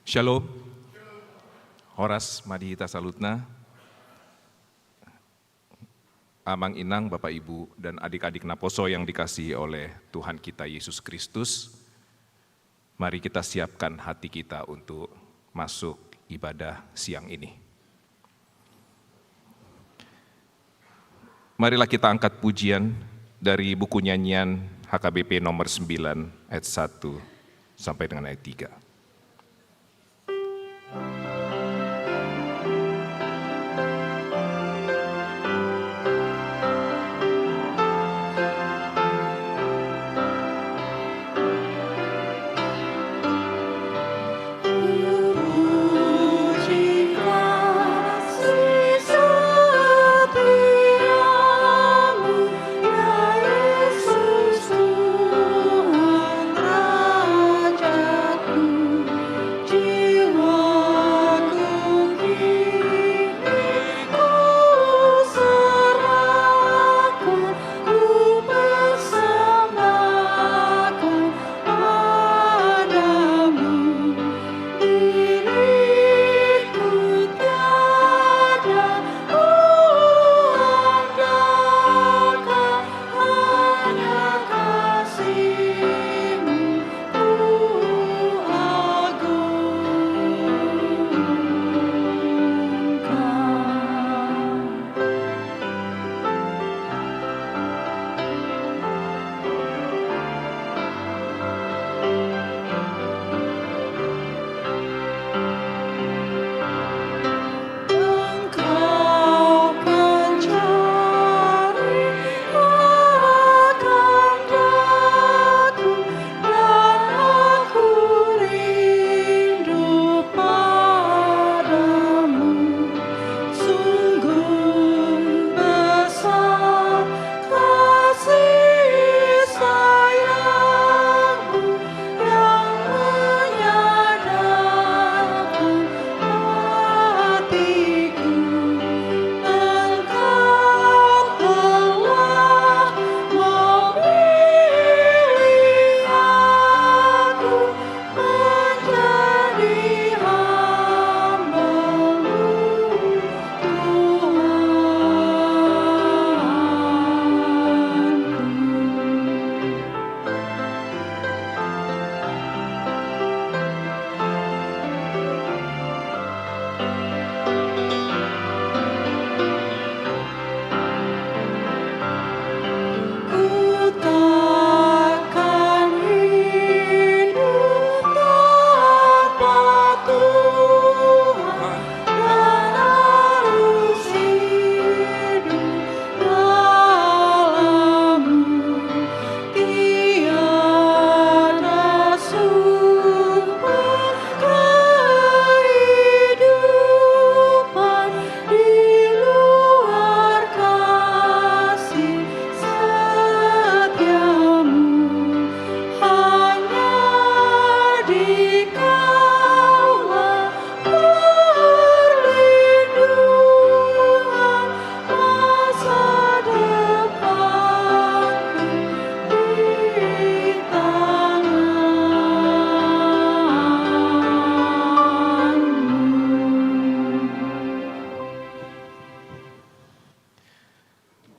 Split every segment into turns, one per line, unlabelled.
Shalom, Horas Madihita Salutna, Amang Inang, Bapak Ibu, dan adik-adik Naposo yang dikasihi oleh Tuhan kita Yesus Kristus. Mari kita siapkan hati kita untuk masuk ibadah siang ini. Marilah kita angkat pujian dari buku nyanyian HKBP nomor 9 ayat 1 sampai dengan ayat 3.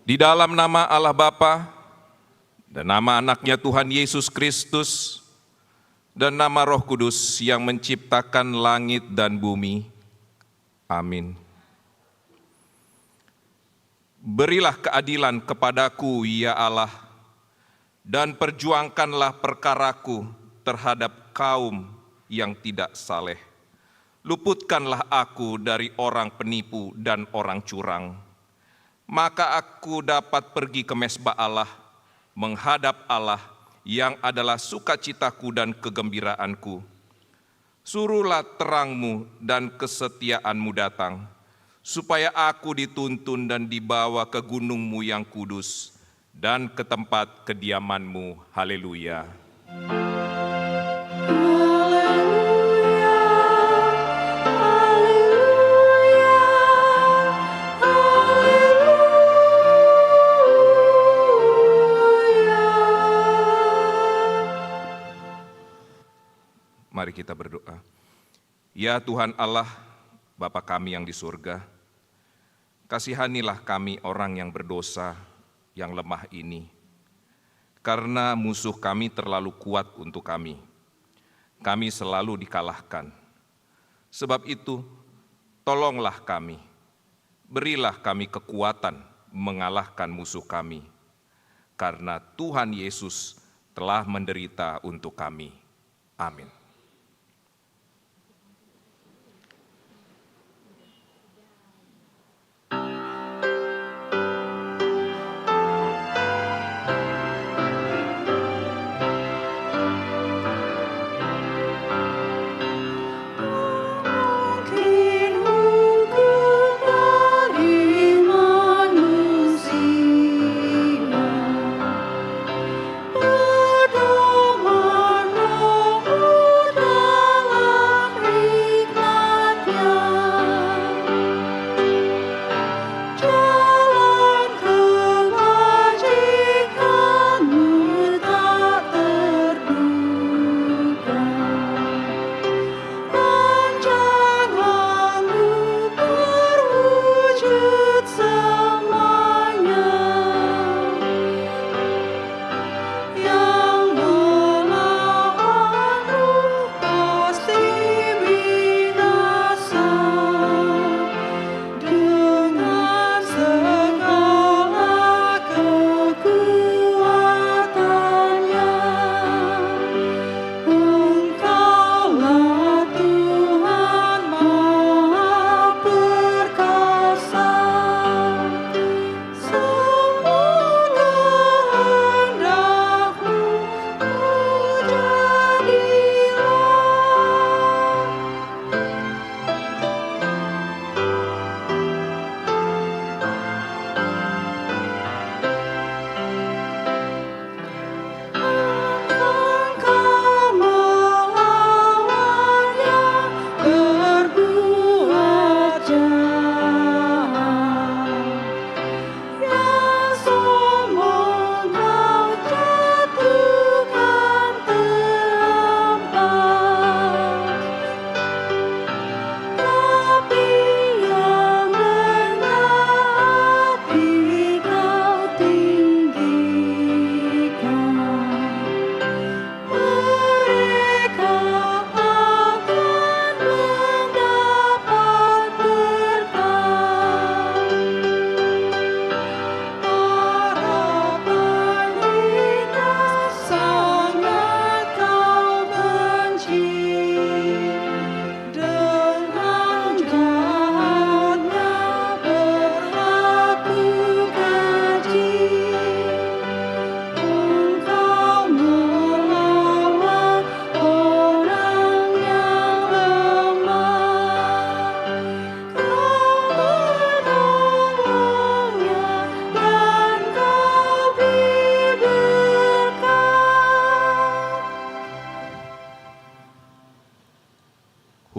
Di dalam nama Allah Bapa dan nama anaknya Tuhan Yesus Kristus dan nama Roh Kudus yang menciptakan langit dan bumi. Amin. Berilah keadilan kepadaku, ya Allah, dan perjuangkanlah perkaraku terhadap kaum yang tidak saleh. Luputkanlah aku dari orang penipu dan orang curang. Maka aku dapat pergi ke mesbah Allah, menghadap Allah yang adalah sukacitaku dan kegembiraanku. Suruhlah terangmu dan kesetiaanmu datang, supaya aku dituntun dan dibawa ke gunungmu yang kudus dan ke tempat kediamanmu. Haleluya. Mari kita berdoa. Ya Tuhan Allah, Bapa kami yang di surga, kasihanilah kami orang yang berdosa, yang lemah ini, karena musuh kami terlalu kuat untuk kami. Kami selalu dikalahkan. Sebab itu, tolonglah kami, berilah kami kekuatan mengalahkan musuh kami, karena Tuhan Yesus telah menderita untuk kami. Amin.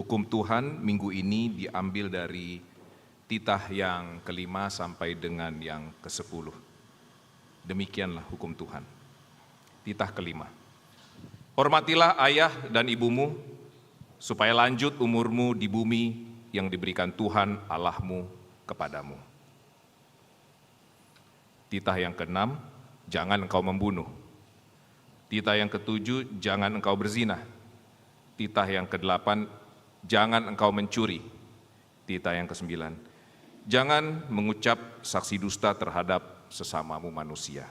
Hukum Tuhan minggu ini diambil dari titah yang kelima sampai dengan yang ke-10. Demikianlah hukum Tuhan. Titah kelima. Hormatilah ayah dan ibumu, supaya lanjut umurmu di bumi yang diberikan Tuhan Allahmu kepadamu. Titah yang ke-6, jangan engkau membunuh. Titah yang ke-7, jangan engkau berzina. Titah yang ke-8, jangan engkau mencuri. Titah yang ke-9, jangan mengucap saksi dusta terhadap sesamamu manusia.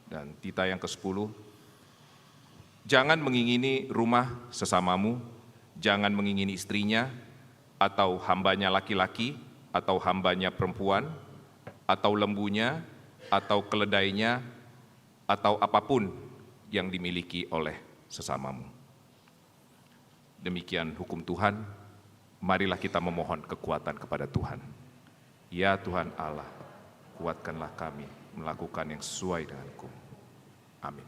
Dan titah yang ke-10, Jangan mengingini rumah sesamamu, jangan mengingini istrinya, atau hambanya laki-laki, atau hambanya perempuan, atau lembunya, atau keledainya, atau apapun yang dimiliki oleh sesamamu. Demikian hukum Tuhan, marilah kita memohon kekuatan kepada Tuhan. Ya Tuhan Allah, kuatkanlah kami melakukan yang sesuai dengan hukum. Amin.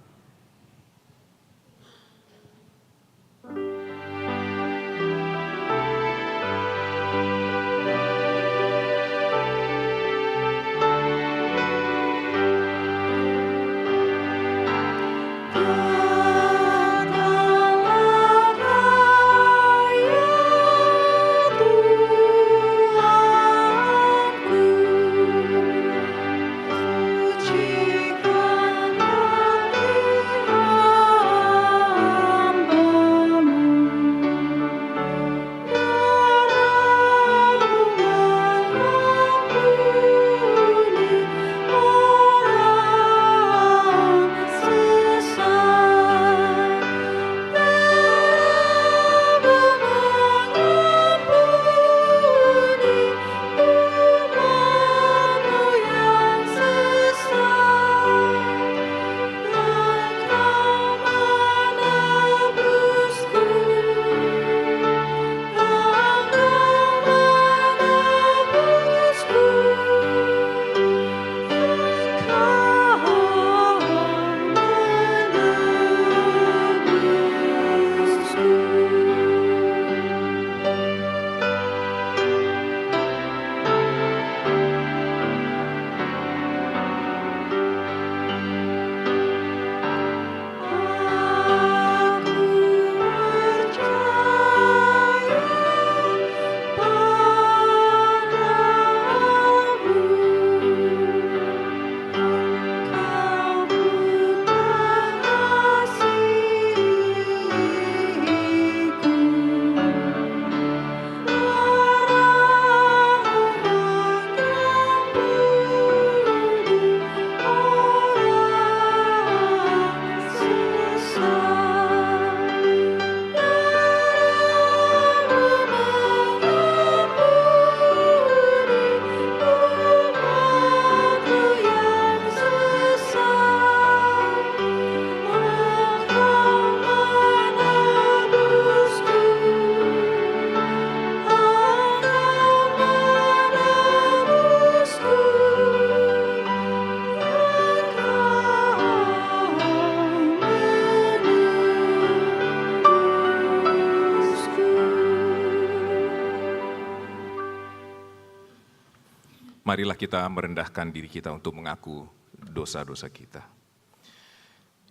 Marilah kita merendahkan diri kita untuk mengaku dosa-dosa kita.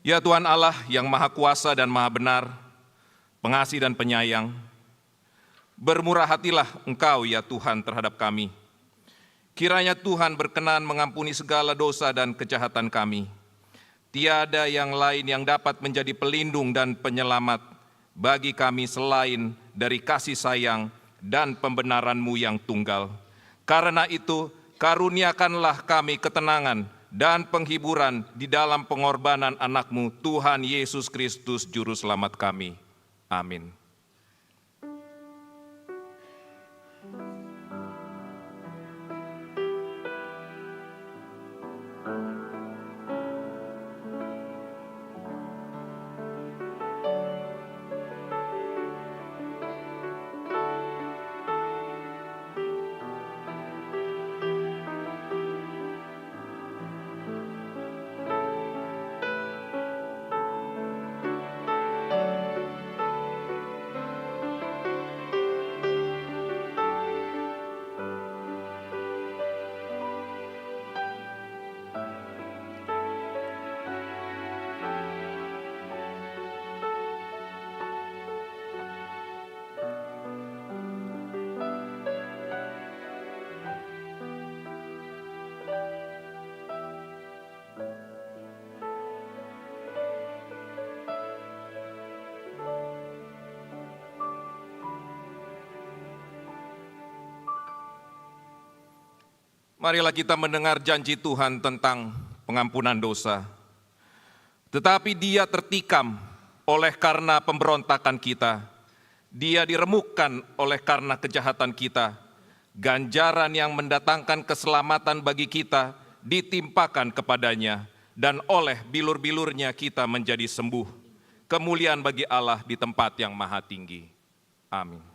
Ya Tuhan Allah yang Maha Kuasa dan Maha Benar, pengasih dan penyayang, bermurah hatilah Engkau ya Tuhan terhadap kami. Kiranya Tuhan berkenan mengampuni segala dosa dan kejahatan kami. Tiada yang lain yang dapat menjadi pelindung dan penyelamat bagi kami selain dari kasih sayang dan pembenaran-Mu yang tunggal. Karena itu, karuniakanlah kami ketenangan dan penghiburan di dalam pengorbanan anak-Mu, Tuhan Yesus Kristus, Juru Selamat kami. Amin. Marilah kita mendengar janji Tuhan tentang pengampunan dosa. Tetapi Dia tertikam oleh karena pemberontakan kita. Dia diremukkan oleh karena kejahatan kita. Ganjaran yang mendatangkan keselamatan bagi kita ditimpakan kepadanya, dan oleh bilur-bilurnya kita menjadi sembuh. Kemuliaan bagi Allah di tempat yang maha tinggi. Amin.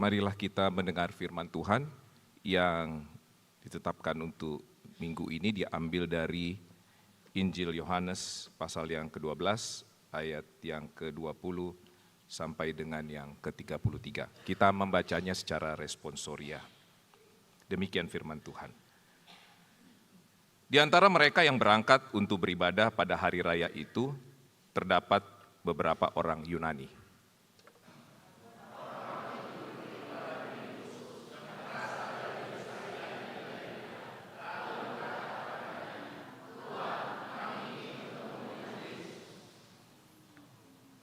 Marilah kita mendengar firman Tuhan yang ditetapkan untuk minggu ini diambil dari Injil Yohanes pasal yang ke-12 ayat yang ke-20 sampai dengan yang ke-33. Kita membacanya secara responsoria. Demikian firman Tuhan. Di antara mereka yang berangkat untuk beribadah pada hari raya itu, terdapat beberapa orang Yunani.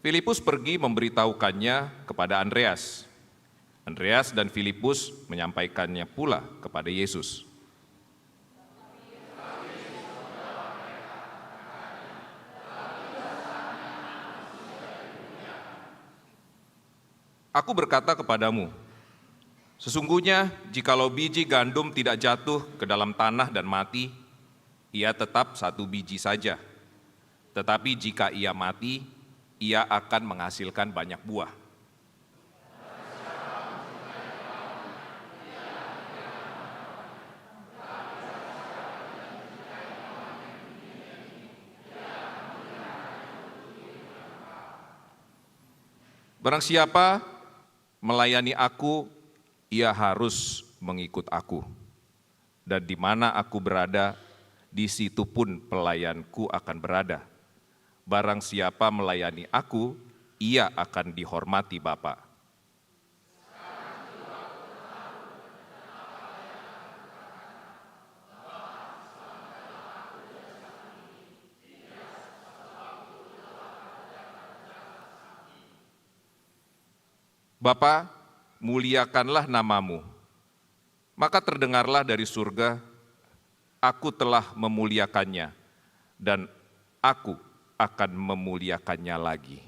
Filipus pergi memberitahukannya kepada Andreas. Andreas dan Filipus menyampaikannya pula kepada Yesus. Aku berkata kepadamu, sesungguhnya jikalau biji gandum tidak jatuh ke dalam tanah dan mati, ia tetap satu biji saja. Tetapi jika ia mati, ia akan menghasilkan banyak buah. Barang siapa melayani aku, ia harus mengikut aku. Dan di mana aku berada, di situ pun pelayanku akan berada. Barang siapa melayani aku, ia akan dihormati Bapa. Bapa, muliakanlah namamu. Maka terdengarlah dari surga, aku telah memuliakannya, dan aku akan memuliakannya lagi.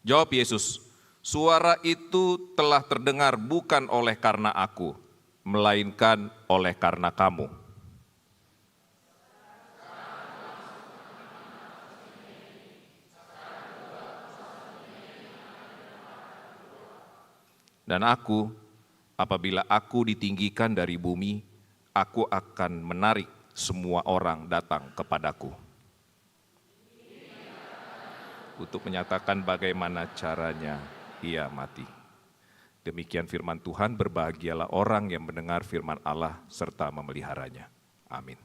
Jawab Yesus, suara itu telah terdengar bukan oleh karena aku, melainkan oleh karena kamu. Dan aku, apabila aku ditinggikan dari bumi, aku akan menarik semua orang datang kepadaku. Untuk menyatakan bagaimana caranya ia mati. Demikian firman Tuhan, berbahagialah orang yang mendengar firman Allah serta memeliharanya. Amin.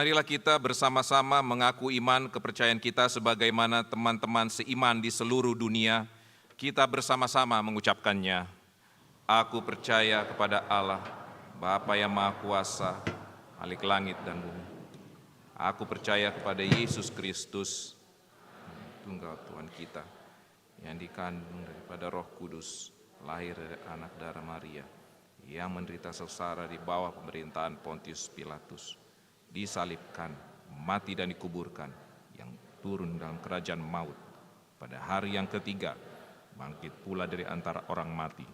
Marilah kita bersama-sama mengaku iman kepercayaan kita sebagaimana teman-teman seiman di seluruh dunia. Kita bersama-sama mengucapkannya. Aku percaya kepada Allah, Bapa yang Maha Kuasa, Khalik langit dan bumi. Aku percaya kepada Yesus Kristus, Tunggal Tuhan kita, yang dikandung daripada Roh Kudus, lahir dari anak darah Maria, yang menderita sengsara di bawah pemerintahan Pontius Pilatus, disalibkan, mati dan dikuburkan, yang turun dalam kerajaan maut, pada hari yang ketiga, bangkit pula dari antara orang mati,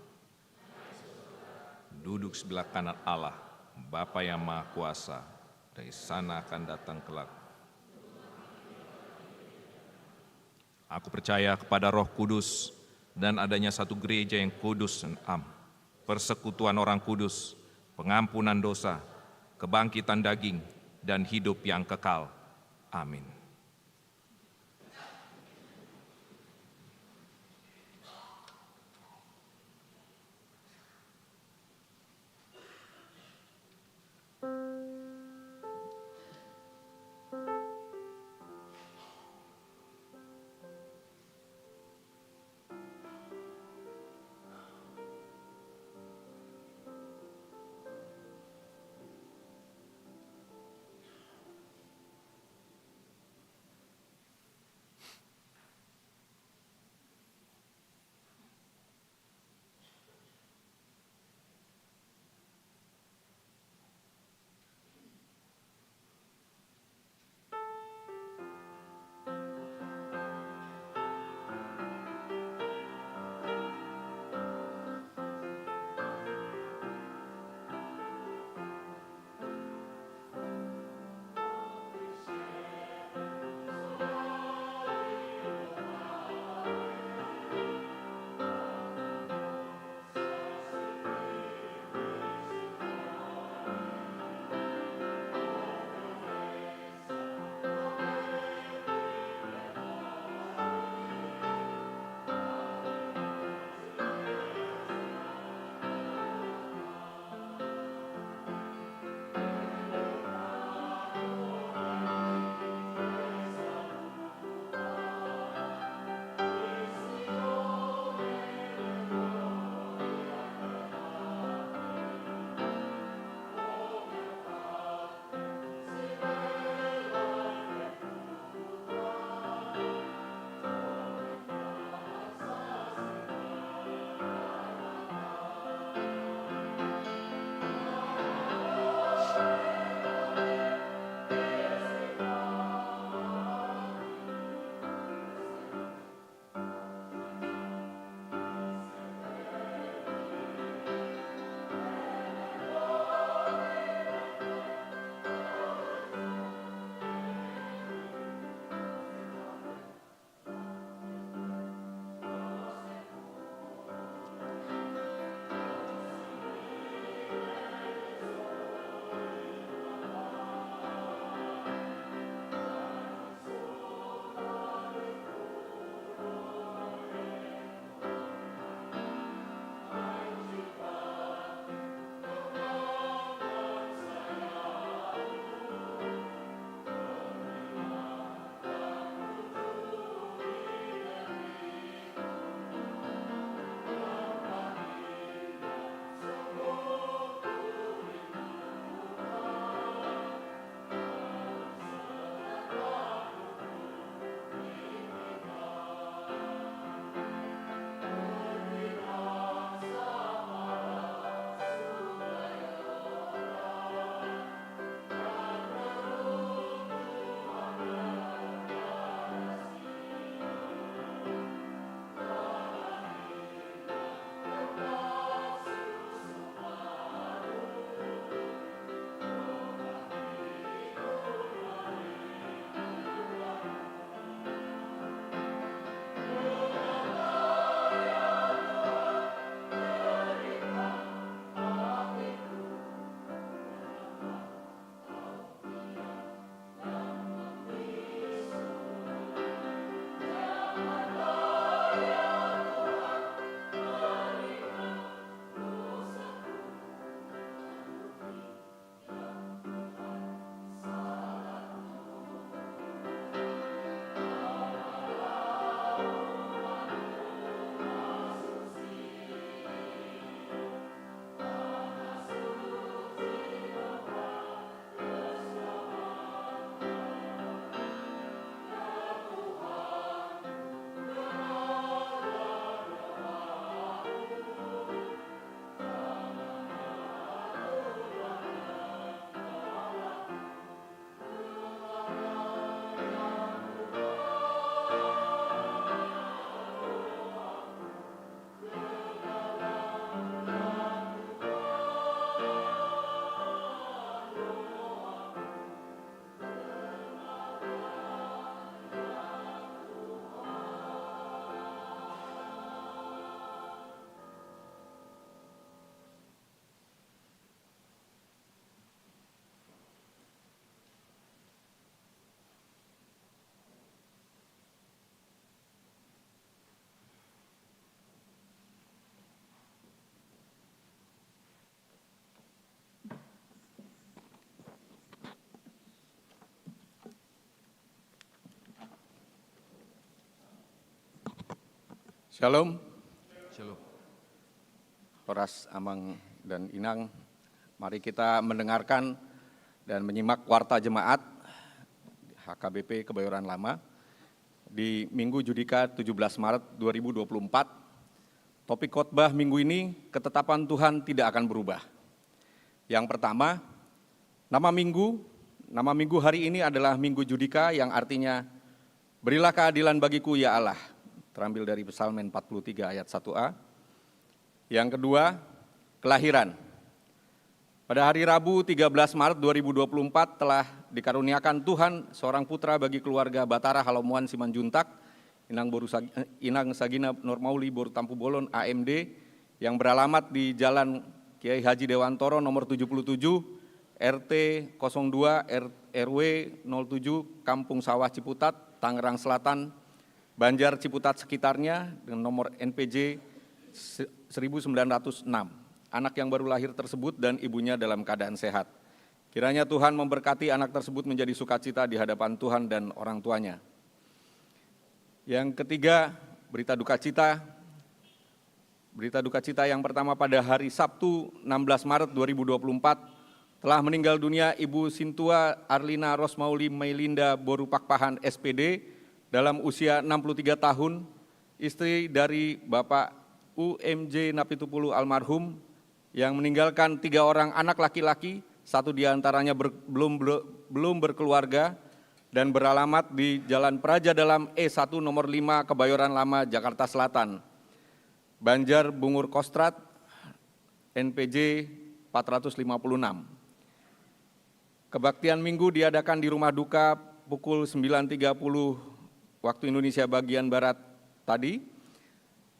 duduk sebelah kanan Allah, Bapa yang Maha Kuasa, dari sana akan datang kelak. Aku percaya kepada Roh Kudus dan adanya satu gereja yang kudus dan am, persekutuan orang kudus, pengampunan dosa, kebangkitan daging, dan hidup yang kekal. Amin.
Shalom,
Shalom.
Horas, Amang, dan Inang. Mari kita mendengarkan dan menyimak warta jemaat HKBP Kebayoran Lama di Minggu Judika 17 Maret 2024. Topik khotbah minggu ini, ketetapan Tuhan tidak akan berubah. Yang pertama, nama minggu hari ini adalah Minggu Judika yang artinya berilah keadilan bagiku ya Allah. Terambil dari Psalmen 43 ayat 1a. Yang kedua, kelahiran. Pada hari Rabu 13 Maret 2024 telah dikaruniakan Tuhan seorang putra bagi keluarga Batara Halomuan Simanjuntak, Inang Sagina Normauli Boru Tampu Bolon AMD, yang beralamat di Jalan Kiai Haji Dewantoro nomor 77, RT 02 RW 07, Kampung Sawah Ciputat, Tangerang Selatan, Banjar Ciputat sekitarnya, dengan nomor NPJ 1906. Anak yang baru lahir tersebut dan ibunya dalam keadaan sehat. Kiranya Tuhan memberkati anak tersebut menjadi sukacita di hadapan Tuhan dan orang tuanya. Yang ketiga, berita duka cita. Berita duka cita yang pertama, pada hari Sabtu 16 Maret 2024 telah meninggal dunia Ibu Sintua Arlina Rosmauli Mailinda Boru Pakpahan SPD dalam usia 63 tahun, istri dari Bapak UMJ Napitupulu almarhum, yang meninggalkan 3 orang anak laki-laki, 1 diantaranya belum berkeluarga dan beralamat di Jalan Praja Dalam E1 nomor 5 Kebayoran Lama, Jakarta Selatan. Banjar Bungur Kostrat, NPJ 456. Kebaktian minggu diadakan di rumah duka pukul 9.30 waktu Indonesia bagian Barat tadi.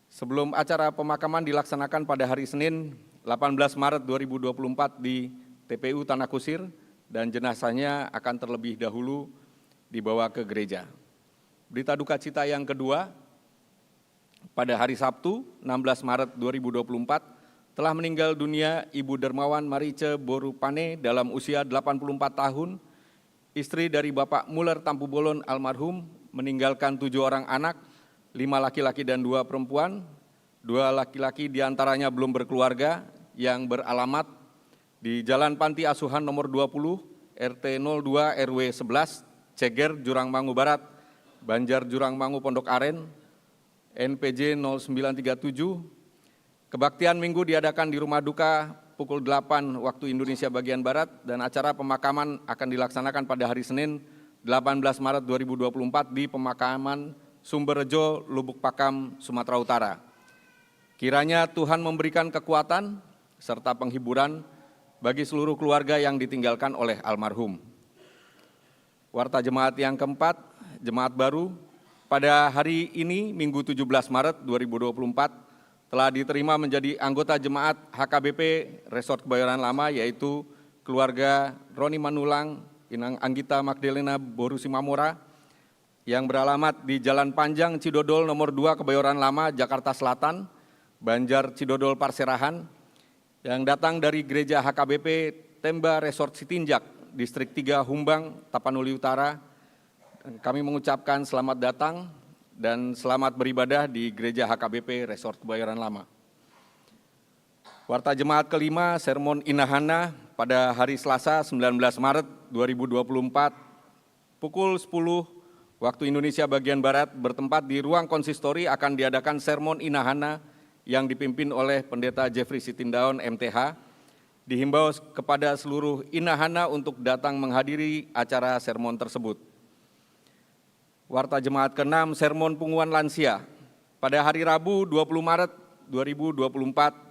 Sebelum acara pemakaman dilaksanakan pada hari Senin 18 Maret 2024 di TPU Tanah Kusir, dan jenazahnya akan terlebih dahulu dibawa ke gereja. Berita duka cita yang kedua, pada hari Sabtu 16 Maret 2024 telah meninggal dunia Ibu Dermawan Marice Boru Pane dalam usia 84 tahun, istri dari Bapak Muller Tampu Bolon almarhum, meninggalkan 7 orang anak, 5 laki-laki dan 2 perempuan. 2 laki-laki diantaranya belum berkeluarga, yang beralamat di Jalan Panti Asuhan nomor 20, RT 02 RW 11, Ceger, Jurangmangu Barat, Banjar Jurangmangu Pondok Aren, NPJ 0937. Kebaktian minggu diadakan di rumah duka pukul 8 waktu Indonesia bagian Barat, dan acara pemakaman akan dilaksanakan pada hari Senin 18 Maret 2024 di pemakaman Sumberrejo, Lubuk Pakam, Sumatera Utara. Kiranya Tuhan memberikan kekuatan serta penghiburan bagi seluruh keluarga yang ditinggalkan oleh almarhum. Warta jemaat yang keempat, jemaat baru, pada hari ini Minggu 17 Maret 2024 telah diterima menjadi anggota jemaat HKBP Resort Kebayoran Lama, yaitu keluarga Roni Manulang, Inang Anggita Magdalena Boru Simamora, yang beralamat di Jalan Panjang Cidodol nomor 2 Kebayoran Lama, Jakarta Selatan, Banjar Cidodol Parserahan, yang datang dari gereja HKBP Temba Resort Sitinjak, Distrik 3 Humbang, Tapanuli Utara. Kami mengucapkan selamat datang dan selamat beribadah di gereja HKBP Resort Kebayoran Lama. Warta jemaat kelima, sermon Inahana pada hari Selasa 19 Maret 2024 pukul 10 waktu Indonesia bagian Barat, bertempat di ruang konsistori, akan diadakan sermon Inahana yang dipimpin oleh Pendeta Jeffrey Sitindaun MTH. Dihimbau kepada seluruh Inahana untuk datang menghadiri acara sermon tersebut. Warta jemaat ke-6, sermon Punguan Lansia pada hari Rabu 20 Maret 2024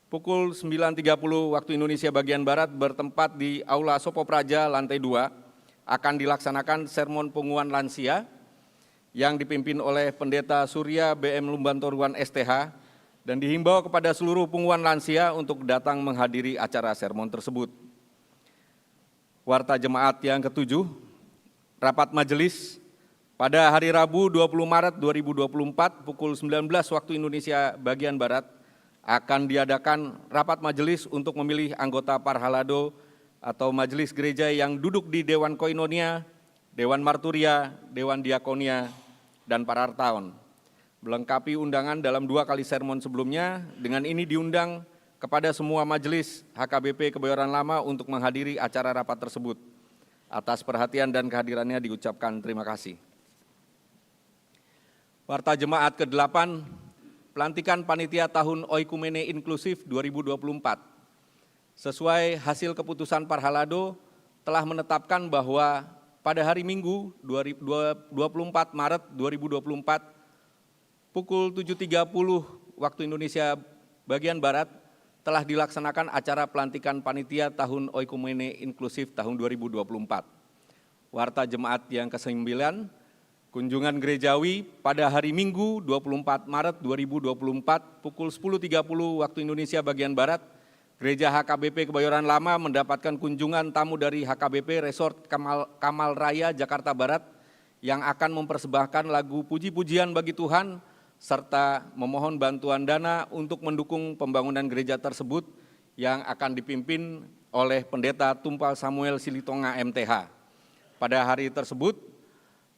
pukul 9.30 waktu Indonesia bagian Barat, bertempat di Aula Sopo Praja lantai 2, akan dilaksanakan sermon Punguan Lansia yang dipimpin oleh Pendeta Surya BM Lumbantoruan STH, dan dihimbau kepada seluruh punguan lansia untuk datang menghadiri acara sermon tersebut. Warta jemaat yang ke-7, rapat majelis pada hari Rabu 20 Maret 2024 pukul 19 waktu Indonesia bagian Barat akan diadakan rapat majelis untuk memilih anggota Parhalado atau majelis gereja yang duduk di Dewan Koinonia, Dewan Marturia, Dewan Diakonia, dan Parartaon. melengkapi undangan dalam 2 kali sermon sebelumnya. Dengan ini diundang kepada semua majelis HKBP Kebayoran Lama untuk menghadiri acara rapat tersebut. Atas perhatian dan kehadirannya diucapkan terima kasih. Warta Jemaat ke-8, pelantikan Panitia Tahun Oikumene Inklusif 2024. Sesuai hasil keputusan Parhalado telah menetapkan bahwa pada hari Minggu 24 Maret 2024 pukul 7.30 waktu Indonesia bagian Barat telah dilaksanakan acara pelantikan Panitia Tahun Oikumene Inklusif tahun 2024. Warta Jemaat yang ke-9, kunjungan gerejawi pada hari Minggu 24 Maret 2024 pukul 10.30 waktu Indonesia bagian Barat, Gereja HKBP Kebayoran Lama mendapatkan kunjungan tamu dari HKBP Resort Kamal Raya Jakarta Barat yang akan mempersembahkan lagu puji-pujian bagi Tuhan serta memohon bantuan dana untuk mendukung pembangunan gereja tersebut yang akan dipimpin oleh Pendeta Tumpal Samuel Silitonga MTH. Pada hari tersebut,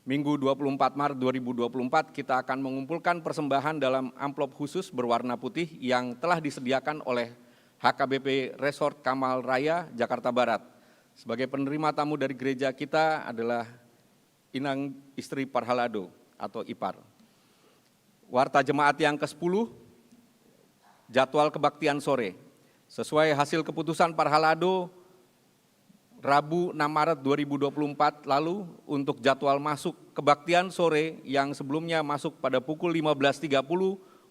Minggu 24 Maret 2024, kita akan mengumpulkan persembahan dalam amplop khusus berwarna putih yang telah disediakan oleh HKBP Resort Kamal Raya Jakarta Barat. Sebagai penerima tamu dari gereja kita adalah Inang istri Parhalado atau Ipar. Warta Jemaat yang ke-10, jadwal kebaktian sore. Sesuai hasil keputusan Parhalado, Rabu 6 Maret 2024 lalu untuk jadwal masuk kebaktian sore yang sebelumnya masuk pada pukul 15.30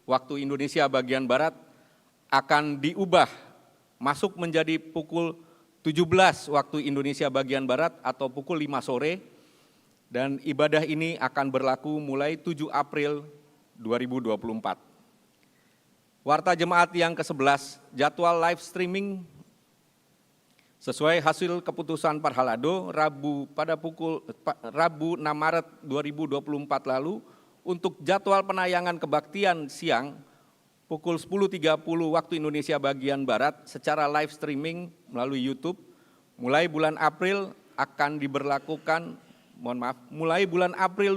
waktu Indonesia bagian Barat, akan diubah masuk menjadi pukul 17 waktu Indonesia bagian Barat atau pukul 5 sore, dan ibadah ini akan berlaku mulai 7 April 2024. Warta Jemaat yang ke-11, jadwal live streaming sesuai hasil keputusan Parhalado Rabu 6 Maret 2024 lalu untuk jadwal penayangan kebaktian siang pukul 10.30 waktu Indonesia bagian Barat secara live streaming melalui YouTube, mulai bulan April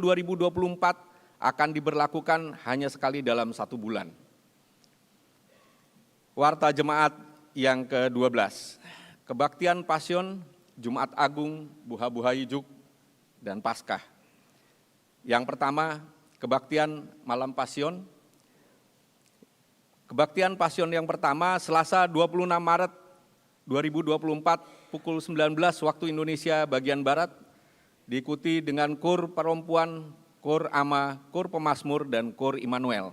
2024 akan diberlakukan hanya sekali dalam 1 bulan. Warta Jemaat yang ke-12, kebaktian Pasion, Jumat Agung, Buha-Buha Ijuk, dan Paskah. Yang pertama, kebaktian Malam Pasion. Kebaktian Pasion yang pertama Selasa 26 Maret 2024 pukul 19 waktu Indonesia bagian Barat, diikuti dengan kur perempuan, kur ama, kur pemazmur, dan kur Immanuel.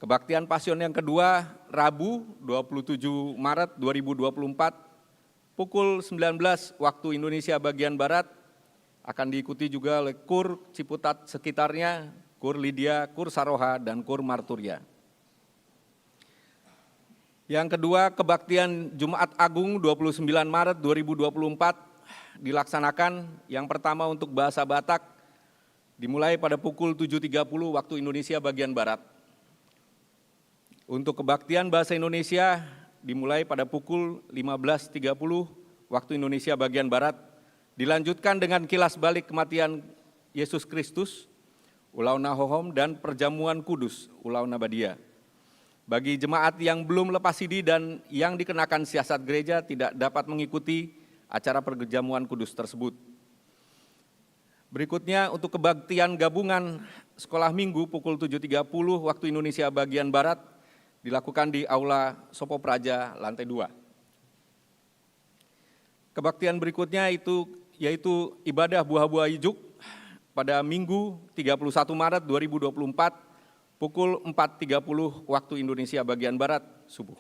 Kebaktian Pasion yang kedua Rabu 27 Maret 2024 pukul 19 waktu Indonesia bagian Barat, akan diikuti juga oleh kur Ciputat sekitarnya, kur Lydia, kur Saroha, dan kur Marturia. Yang kedua, kebaktian Jumat Agung 29 Maret 2024 dilaksanakan. Yang pertama untuk bahasa Batak dimulai pada pukul 7.30 waktu Indonesia bagian Barat. Untuk kebaktian bahasa Indonesia dimulai pada pukul 15.30 waktu Indonesia bagian Barat, dilanjutkan dengan kilas balik kematian Yesus Kristus, Ulauna Hohom, dan perjamuan kudus, Ulauna Badia. Bagi jemaat yang belum lepas sidi dan yang dikenakan siasat gereja tidak dapat mengikuti acara perjamuan kudus tersebut. Berikutnya untuk kebaktian gabungan sekolah minggu pukul 7.30 waktu Indonesia bagian Barat dilakukan di Aula Sopo Praja lantai 2. Kebaktian berikutnya yaitu ibadah Buha-Buha Ijuk pada Minggu 31 Maret 2024 pukul 4.30 waktu Indonesia bagian Barat subuh.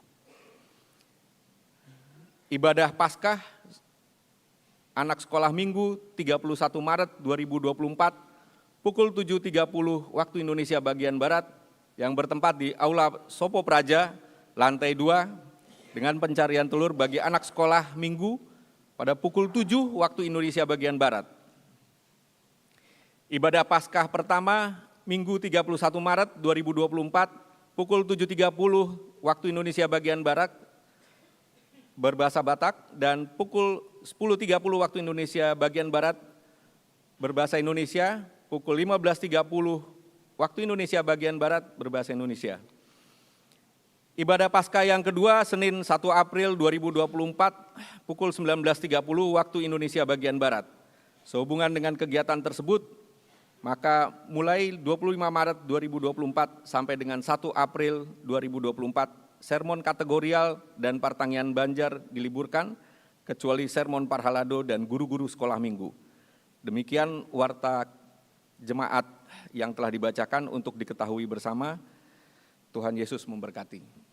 Ibadah Paskah anak sekolah Minggu 31 Maret 2024 pukul 7.30 waktu Indonesia bagian Barat yang bertempat di Aula Sopo Praja lantai 2 dengan pencarian telur bagi anak sekolah Minggu pada pukul 7 waktu Indonesia bagian Barat. Ibadah Paskah pertama Minggu 31 Maret 2024 pukul 7.30 waktu Indonesia bagian Barat berbahasa Batak, dan pukul 10.30 waktu Indonesia bagian Barat berbahasa Indonesia, pukul 15.30 waktu Indonesia bagian Barat berbahasa Indonesia. Ibadah Paskah yang kedua Senin 1 April 2024 pukul 19.30 waktu Indonesia bagian Barat. Sehubungan dengan kegiatan tersebut, maka mulai 25 Maret 2024 sampai dengan 1 April 2024, sermon kategorial dan pertanyaan Banjar diliburkan, kecuali sermon Parhalado dan guru-guru sekolah minggu. Demikian warta jemaat yang telah dibacakan untuk diketahui bersama. Tuhan Yesus memberkati.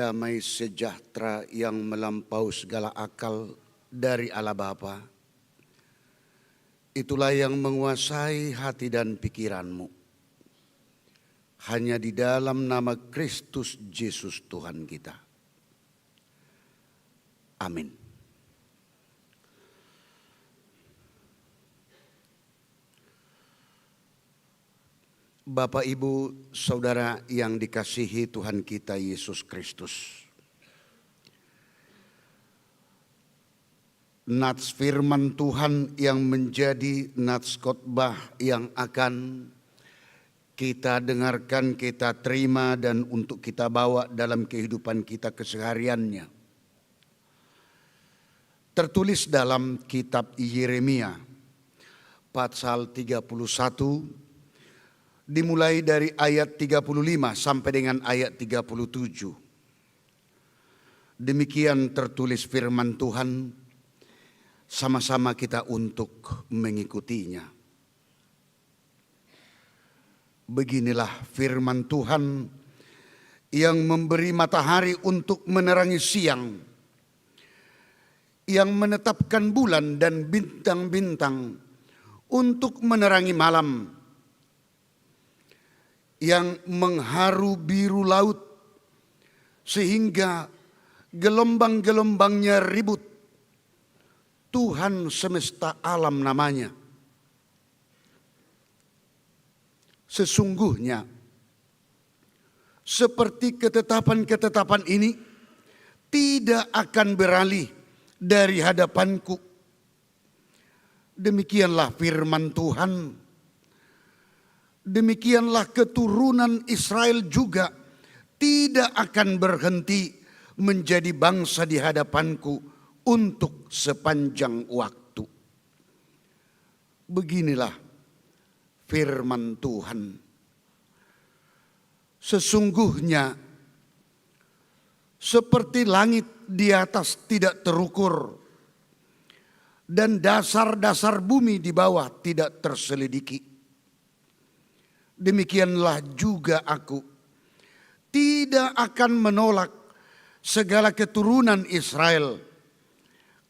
damai sejahtera yang melampaui segala akal dari Allah Bapa, itulah yang menguasai hati dan pikiranmu. Hanya di dalam nama Kristus Yesus Tuhan kita. Amin. Bapak, Ibu, Saudara yang dikasihi Tuhan kita Yesus Kristus. Nats firman Tuhan yang menjadi nats khotbah yang akan kita dengarkan, kita terima dan untuk kita bawa dalam kehidupan kita kesehariannya. Tertulis dalam kitab Yeremia pasal 31 dimulai dari ayat 35 sampai dengan ayat 37. Demikian tertulis firman Tuhan, sama-sama kita untuk mengikutinya. Beginilah firman Tuhan yang memberi matahari untuk menerangi siang, yang menetapkan bulan dan bintang-bintang untuk menerangi malam, yang mengharu biru laut sehingga gelombang-gelombangnya ribut. Tuhan semesta alam namanya. Sesungguhnya seperti ketetapan-ketetapan ini tidak akan beralih dari hadapanku. Demikianlah firman Tuhan. Demikianlah keturunan Israel juga tidak akan berhenti menjadi bangsa di hadapanku untuk sepanjang waktu. Beginilah firman Tuhan. Sesungguhnya seperti langit di atas tidak terukur dan dasar-dasar bumi di bawah tidak terselidiki, demikianlah juga aku tidak akan menolak segala keturunan Israel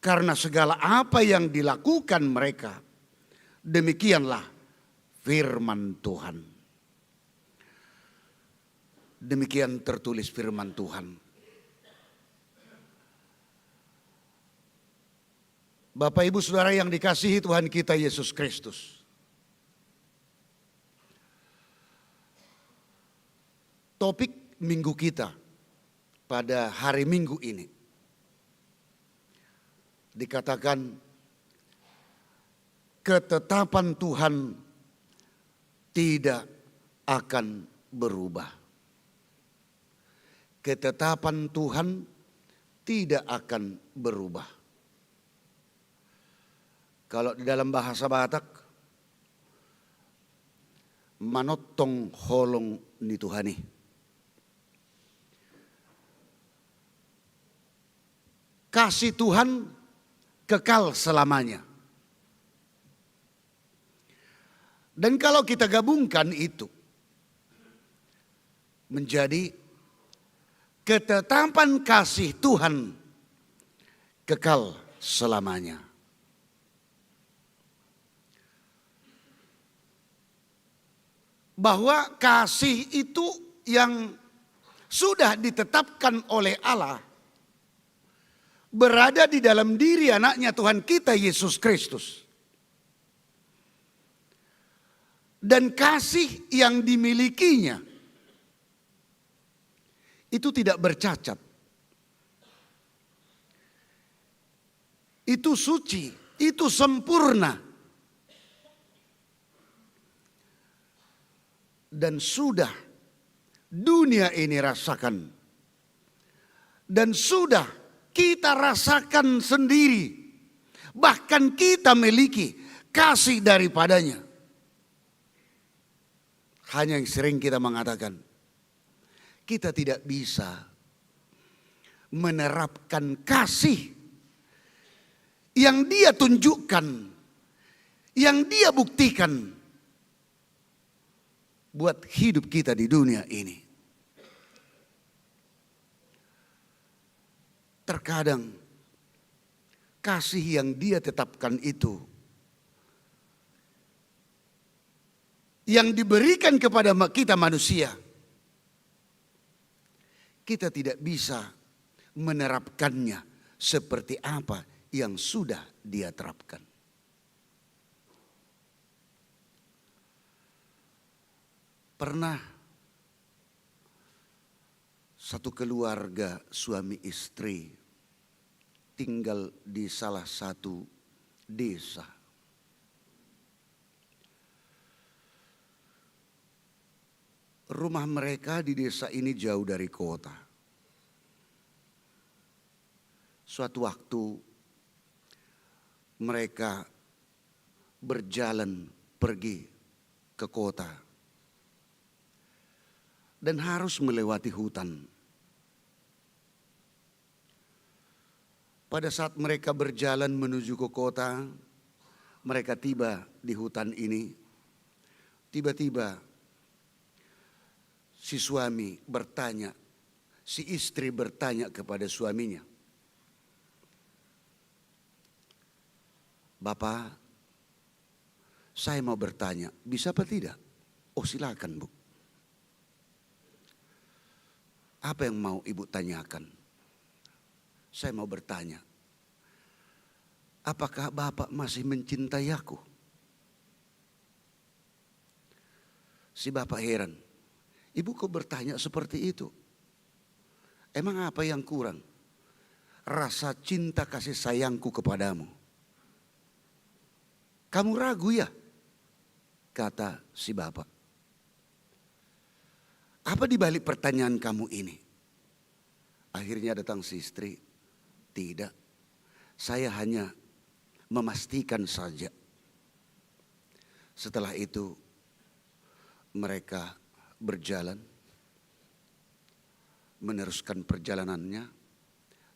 karena segala apa yang dilakukan mereka. Demikianlah firman Tuhan. Demikian tertulis firman Tuhan. Bapak, Ibu, Saudara yang dikasihi Tuhan kita Yesus Kristus. Topik minggu kita pada hari Minggu ini dikatakan ketetapan Tuhan tidak akan berubah. Ketetapan Tuhan tidak akan berubah. Kalau di dalam bahasa Batak, manotong holong ni Tuhani. Kasih Tuhan kekal selamanya. Dan kalau kita gabungkan itu menjadi ketetapan kasih Tuhan kekal selamanya. Bahwa kasih itu yang sudah ditetapkan oleh Allah berada di dalam diri anaknya Tuhan kita Yesus Kristus. Dan kasih yang dimilikinya itu tidak bercacat. Itu suci, itu sempurna. Dan sudah dunia ini rasakan. Dan sudah kita rasakan sendiri. Bahkan kita miliki kasih daripadanya. Hanya yang sering kita mengatakan, kita tidak bisa menerapkan kasih yang Dia tunjukkan, yang Dia buktikan buat hidup kita di dunia ini. terkadang kasih yang Dia tetapkan itu, yang diberikan kepada kita manusia, kita tidak bisa menerapkannya seperti apa yang sudah Dia terapkan. Pernah satu keluarga suami istri tinggal di salah satu desa. Rumah mereka di desa ini jauh dari kota. Suatu waktu mereka berjalan pergi ke kota dan harus melewati hutan. Pada saat mereka berjalan menuju ke kota, mereka tiba di hutan ini. Tiba-tiba si suami bertanya, si istri bertanya kepada suaminya, "Bapak, saya mau bertanya, bisa apa tidak?" "Oh, silakan, Bu." "Apa yang mau Ibu tanyakan?" "Saya mau bertanya, apakah Bapak masih mencintai aku?" Si bapak heran, "Ibu kok bertanya seperti itu? Emang apa yang kurang? Rasa cinta kasih sayangku kepadamu. Kamu ragu ya?" kata si bapak. "Apa di balik pertanyaan kamu ini?" Akhirnya datang si istri, "Tidak, saya hanya memastikan saja." Setelah itu mereka berjalan, meneruskan perjalanannya,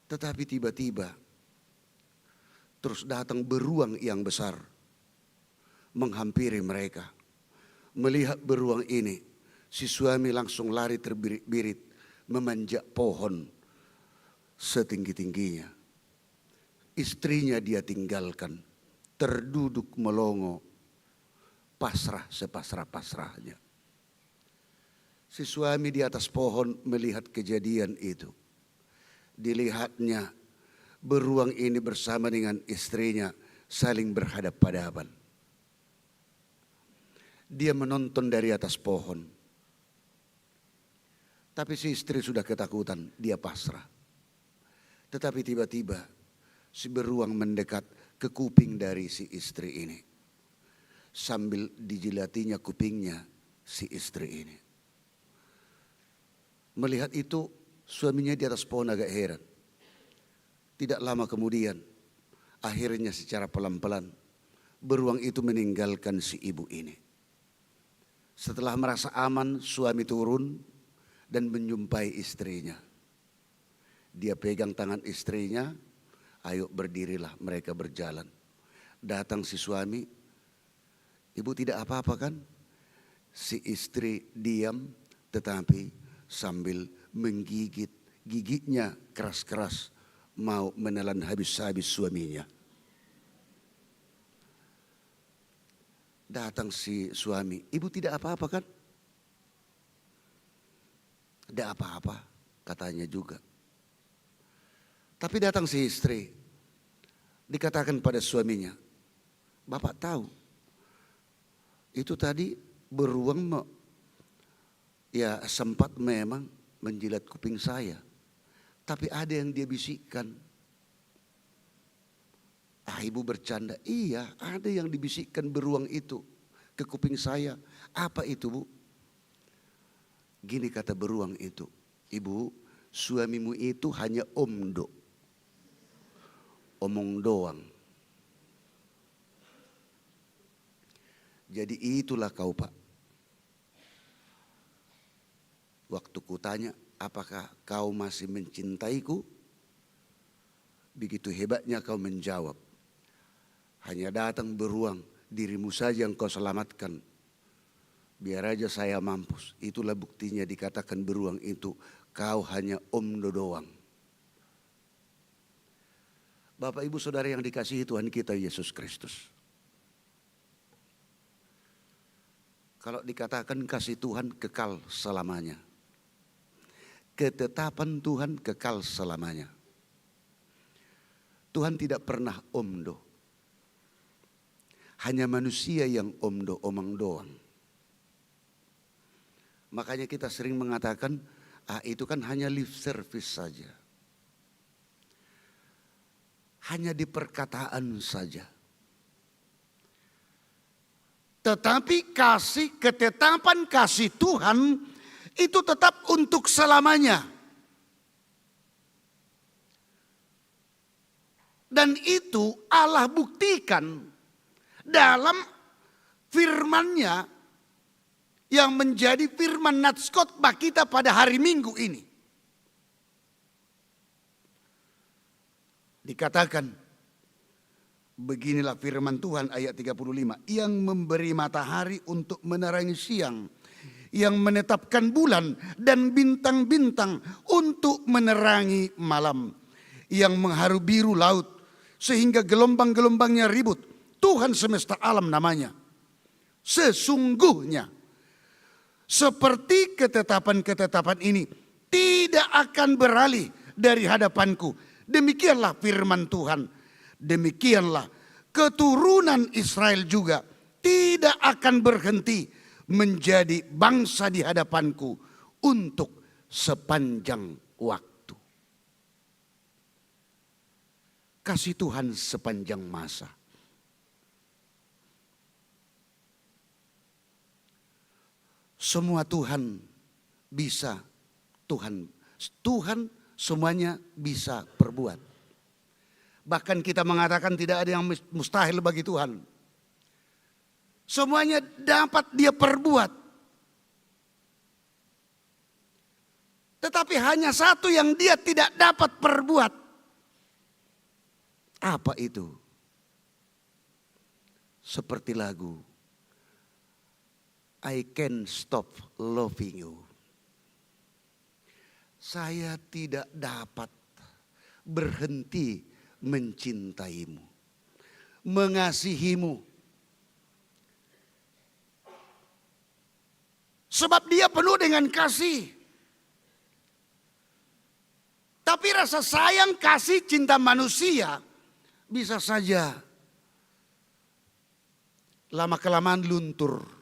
tetapi tiba-tiba terus datang beruang yang besar menghampiri mereka. Melihat beruang ini, si suami langsung lari terbirit-birit memanjat pohon setinggi-tingginya. Istrinya dia tinggalkan, terduduk melongo, pasrah sepasrah-pasrahnya. Si suami di atas pohon melihat kejadian itu. Dilihatnya beruang ini bersama dengan istrinya saling berhadap-hadapan. Dia menonton dari atas pohon. Tapi si istri sudah ketakutan, dia pasrah. Tetapi tiba-tiba si beruang mendekat ke kuping dari si istri ini. Sambil dijilatinya kupingnya si istri ini. Melihat itu suaminya di atas pohon agak heran. Tidak lama kemudian akhirnya secara pelan-pelan beruang itu meninggalkan si ibu ini. Setelah merasa aman, suami turun dan menjumpai istrinya. Dia pegang tangan istrinya, "Ayo berdirilah," mereka berjalan. Datang si suami, "Ibu tidak apa-apa kan?" Si istri diam tetapi sambil menggigit giginya keras-keras mau menelan habis-habis suaminya. Datang si suami, "Ibu tidak apa-apa kan?" "Tidak apa-apa," katanya juga. Tapi datang si istri, dikatakan pada suaminya, "Bapak tahu, itu tadi beruang ya sempat memang menjilat kuping saya. Tapi ada yang dia bisikkan." Ibu bercanda, "Iya, ada yang dibisikkan beruang itu ke kuping saya." "Apa itu, Bu?" Gini kata beruang itu, "Ibu, suamimu itu hanya omong doang. Jadi itulah kau, Pak. Waktu kutanya, apakah kau masih mencintaiku? Begitu hebatnya kau menjawab. Hanya datang beruang, dirimu saja yang kau selamatkan. Biar aja saya mampus." Itulah buktinya dikatakan beruang itu, "Kau hanya omdo doang." Bapak Ibu Saudara yang dikasihi Tuhan kita Yesus Kristus. Kalau dikatakan kasih Tuhan kekal selamanya, ketetapan Tuhan kekal selamanya. Tuhan tidak pernah omdo. Hanya manusia yang omdo omang doang. Makanya kita sering mengatakan, itu kan hanya lip service saja. Hanya di perkataan saja. Tetapi ketetapan kasih Tuhan itu tetap untuk selamanya. Dan itu Allah buktikan dalam firman-Nya yang menjadi firman Natskhotbah kita pada hari Minggu ini. Dikatakan, beginilah firman Tuhan ayat 35. Yang memberi matahari untuk menerangi siang. Yang menetapkan bulan dan bintang-bintang untuk menerangi malam. Yang mengharu biru laut sehingga gelombang-gelombangnya ribut. Tuhan semesta alam namanya. Sesungguhnya seperti ketetapan-ketetapan ini tidak akan beralih dari hadapanku. Demikianlah firman Tuhan. Demikianlah keturunan Israel juga tidak akan berhenti menjadi bangsa di hadapanku untuk sepanjang waktu. Kasih Tuhan sepanjang masa. Semua Tuhan bisa, Tuhan semuanya bisa perbuat. Bahkan kita mengatakan tidak ada yang mustahil bagi Tuhan. Semuanya dapat Dia perbuat. Tetapi hanya satu yang Dia tidak dapat perbuat. Apa itu? Seperti lagu I can't stop loving you. Saya tidak dapat berhenti mencintaimu, mengasihimu. Sebab Dia penuh dengan kasih. Tapi rasa sayang, kasih, cinta manusia bisa saja lama-kelamaan luntur.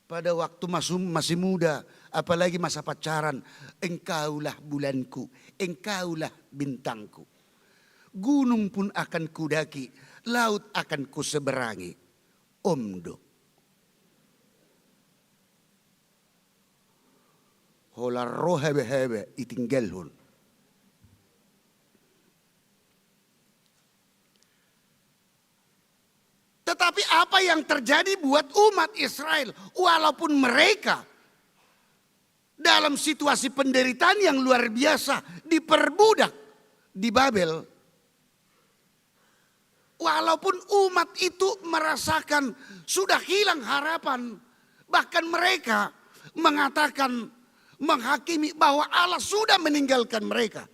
Pada waktu masih muda, apalagi masa pacaran, engkaulah bulanku, engkaulah bintangku. Gunung pun akan kudaki, laut akan kuseberangi. Omdo. Hola rohebe-hebe itinggalhun. Tetapi apa yang terjadi buat umat Israel, walaupun mereka dalam situasi penderitaan yang luar biasa, diperbudak di Babel, walaupun umat itu merasakan sudah hilang harapan, bahkan mereka mengatakan, menghakimi bahwa Allah sudah meninggalkan mereka.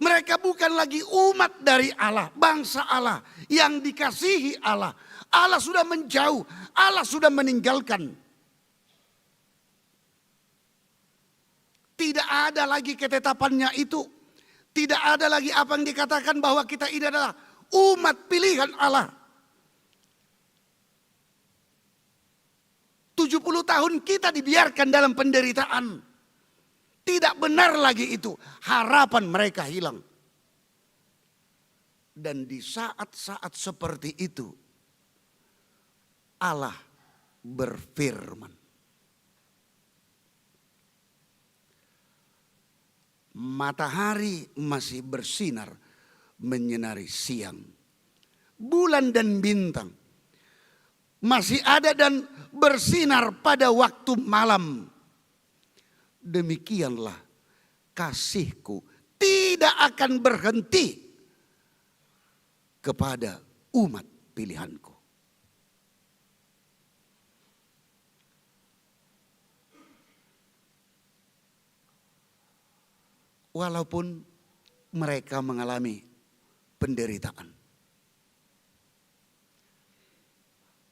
Mereka bukan lagi umat dari Allah, bangsa Allah yang dikasihi Allah. Allah sudah menjauh, Allah sudah meninggalkan. Tidak ada lagi ketetapannya itu. Tidak ada lagi apa yang dikatakan bahwa kita ini adalah umat pilihan Allah. 70 tahun kita dibiarkan dalam penderitaan. Tidak benar lagi itu. Harapan mereka hilang. Dan di saat-saat seperti itu, Allah berfirman. Matahari masih bersinar menyinari siang. Bulan dan bintang masih ada dan bersinar pada waktu malam. Demikianlah kasihku tidak akan berhenti kepada umat pilihanku. Walaupun mereka mengalami penderitaan.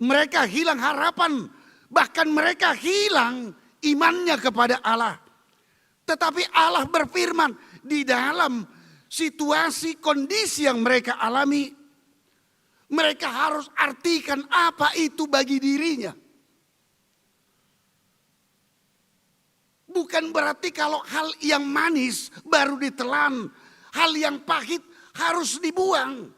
Mereka hilang harapan, bahkan mereka hilang imannya kepada Allah. Tetapi Allah berfirman, di dalam situasi kondisi yang mereka alami, mereka harus artikan apa itu bagi dirinya. Bukan berarti kalau hal yang manis baru ditelan, hal yang pahit harus dibuang.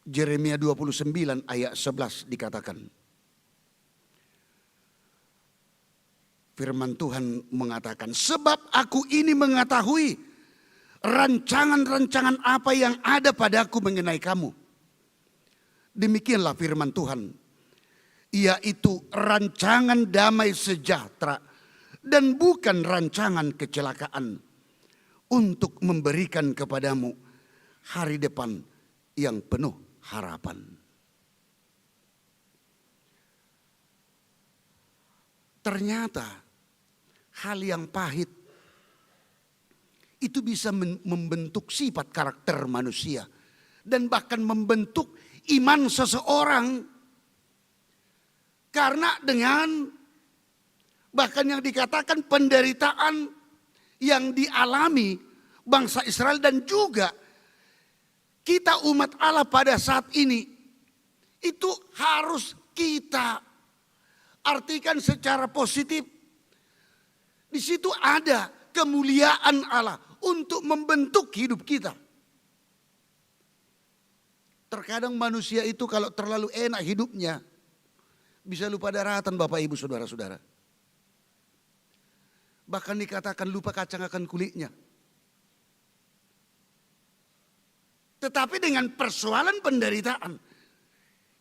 Yeremia 29 ayat 11 dikatakan, firman Tuhan mengatakan, sebab aku ini mengetahui rancangan-rancangan apa yang ada padaku mengenai kamu. Demikianlah firman Tuhan, yaitu rancangan damai sejahtera dan bukan rancangan kecelakaan, untuk memberikan kepadamu hari depan yang penuh harapan. Ternyata hal yang pahit itu bisa membentuk sifat karakter manusia dan bahkan membentuk iman seseorang. Karena dengan bahkan yang dikatakan penderitaan yang dialami bangsa Israel dan juga kita umat Allah pada saat ini, itu harus kita artikan secara positif. Di situ ada kemuliaan Allah untuk membentuk hidup kita. Terkadang manusia itu kalau terlalu enak hidupnya, bisa lupa daratan Bapak Ibu Saudara-saudara. Bahkan dikatakan lupa kacang akan kulitnya. Tetapi dengan persoalan penderitaan,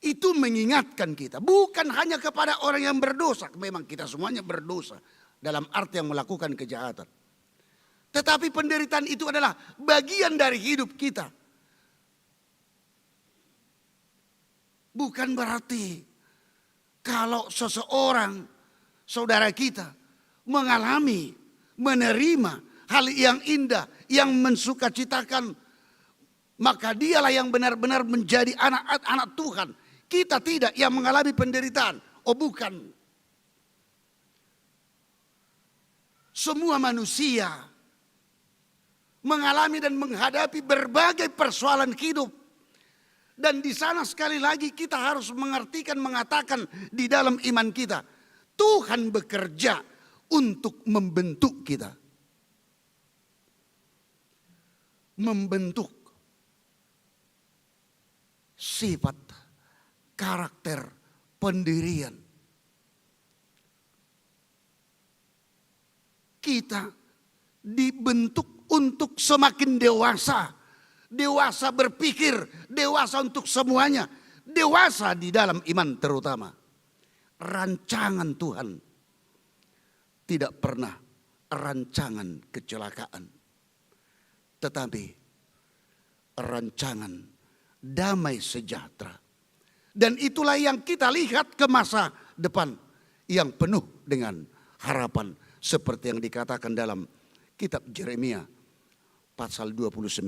itu mengingatkan kita. Bukan hanya kepada orang yang berdosa. Memang kita semuanya berdosa dalam arti yang melakukan kejahatan. Tetapi penderitaan itu adalah bagian dari hidup kita. Bukan berarti kalau seseorang, saudara kita, mengalami, menerima hal yang indah, yang mensukacitakan, maka dialah yang benar-benar menjadi anak-anak Tuhan. Kita tidak yang mengalami penderitaan. Oh bukan. Semua manusia mengalami dan menghadapi berbagai persoalan hidup. Dan di sana sekali lagi kita harus mengartikan, mengatakan di dalam iman kita, Tuhan bekerja untuk membentuk kita. Membentuk sifat, karakter, pendirian. Kita dibentuk untuk semakin dewasa. Dewasa berpikir, dewasa untuk semuanya. Dewasa di dalam iman terutama. Rancangan Tuhan tidak pernah rancangan kecelakaan. Tetapi rancangan damai sejahtera. Dan itulah yang kita lihat ke masa depan yang penuh dengan harapan. Seperti yang dikatakan dalam kitab Yeremia pasal 29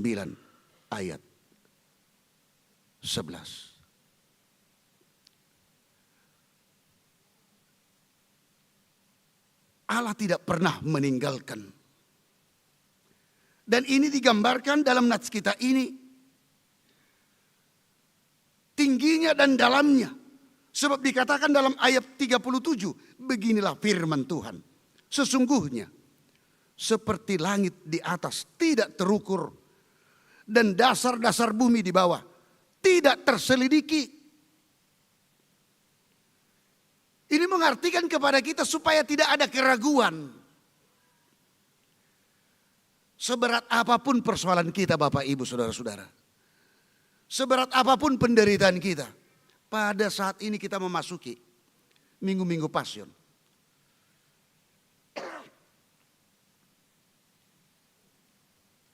ayat 11. Allah tidak pernah meninggalkan. Dan ini digambarkan dalam nats kita ini. Tingginya dan dalamnya. Sebab dikatakan dalam ayat 37. Beginilah firman Tuhan. Sesungguhnya seperti langit di atas tidak terukur. Dan dasar-dasar bumi di bawah tidak terselidiki. Ini mengartikan kepada kita supaya tidak ada keraguan. Seberat apapun persoalan kita Bapak Ibu Saudara-saudara. Seberat apapun penderitaan kita. Pada saat ini kita memasuki minggu-minggu Pasion.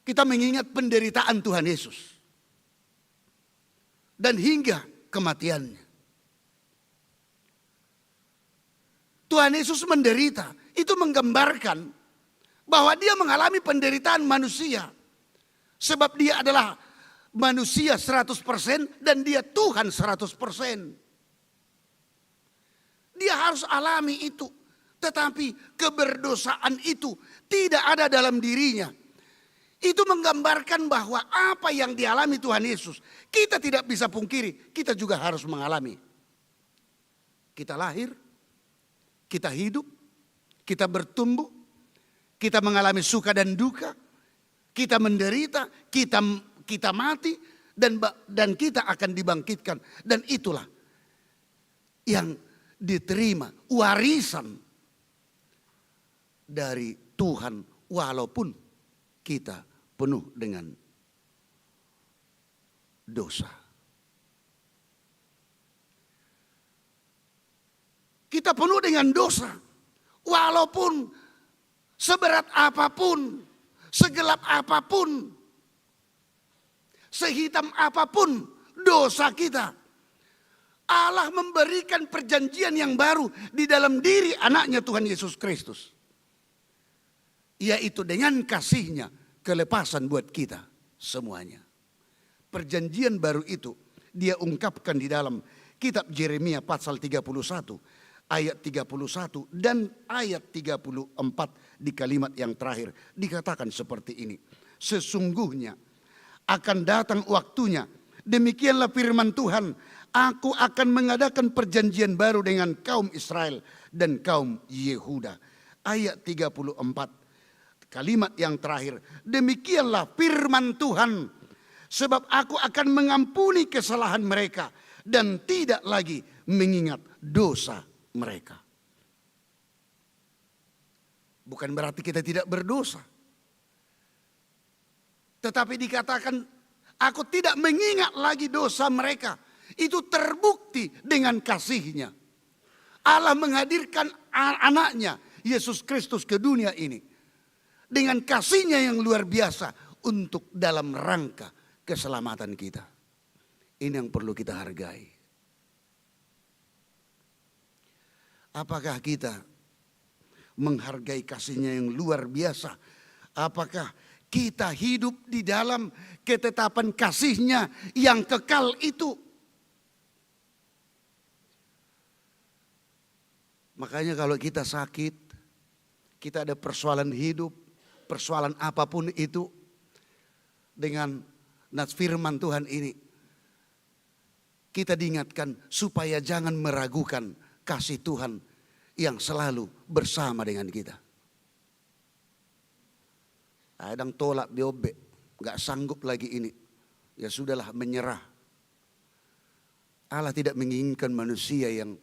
Kita mengingat penderitaan Tuhan Yesus. Dan hingga kematiannya. Tuhan Yesus menderita. Itu menggambarkan bahwa dia mengalami penderitaan manusia. Sebab dia adalah manusia 100% dan dia Tuhan 100%. Dia harus alami itu. Tetapi keberdosaan itu tidak ada dalam dirinya. Itu menggambarkan bahwa apa yang dialami Tuhan Yesus, kita tidak bisa pungkiri, kita juga harus mengalami. Kita lahir, kita hidup, kita bertumbuh, kita mengalami suka dan duka, kita menderita, kita mati, dan kita akan dibangkitkan. Dan itulah yang diterima, warisan dari Tuhan, walaupun kita penuh dengan dosa. Kita penuh dengan dosa, walaupun seberat apapun, segelap apapun, sehitam apapun dosa kita, Allah memberikan perjanjian yang baru di dalam diri anaknya Tuhan Yesus Kristus. Yaitu dengan kasihnya kelepasan buat kita semuanya. Perjanjian baru itu dia ungkapkan di dalam kitab Yeremia pasal 31 ayat 31 dan ayat 34 di kalimat yang terakhir. Dikatakan seperti ini. Sesungguhnya akan datang waktunya, demikianlah firman Tuhan, aku akan mengadakan perjanjian baru dengan kaum Israel dan kaum Yehuda. Ayat 34. Kalimat yang terakhir, demikianlah firman Tuhan, sebab aku akan mengampuni kesalahan mereka dan tidak lagi mengingat dosa mereka. Bukan berarti kita tidak berdosa. Tetapi dikatakan, aku tidak mengingat lagi dosa mereka. Itu terbukti dengan kasihnya. Allah menghadirkan anaknya, Yesus Kristus ke dunia ini. Dengan kasihnya yang luar biasa untuk dalam rangka keselamatan kita. Ini yang perlu kita hargai. Apakah kita menghargai kasihnya yang luar biasa? Apakah kita hidup di dalam ketetapan kasihnya yang kekal itu? Makanya kalau kita sakit, kita ada persoalan hidup, persoalan apapun itu, dengan nas firman Tuhan ini kita diingatkan supaya jangan meragukan kasih Tuhan yang selalu bersama dengan kita. Kadang tolak diobek, gak sanggup lagi ini, ya sudahlah, menyerah. Allah tidak menginginkan manusia yang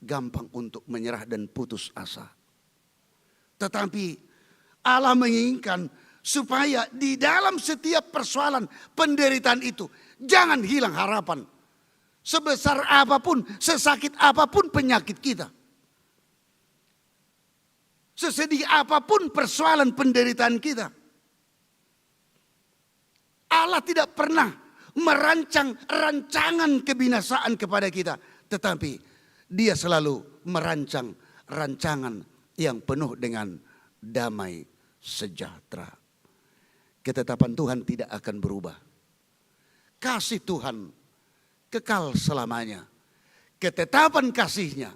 gampang untuk menyerah dan putus asa. Tetapi Allah menginginkan supaya di dalam setiap persoalan penderitaan itu jangan hilang harapan. Sebesar apapun, sesakit apapun penyakit kita. Sesedih apapun persoalan penderitaan kita. Allah tidak pernah merancang rancangan kebinasaan kepada kita. Tetapi dia selalu merancang rancangan yang penuh dengan damai sejahtera. Ketetapan Tuhan tidak akan berubah. Kasih Tuhan kekal selamanya. Ketetapan kasihnya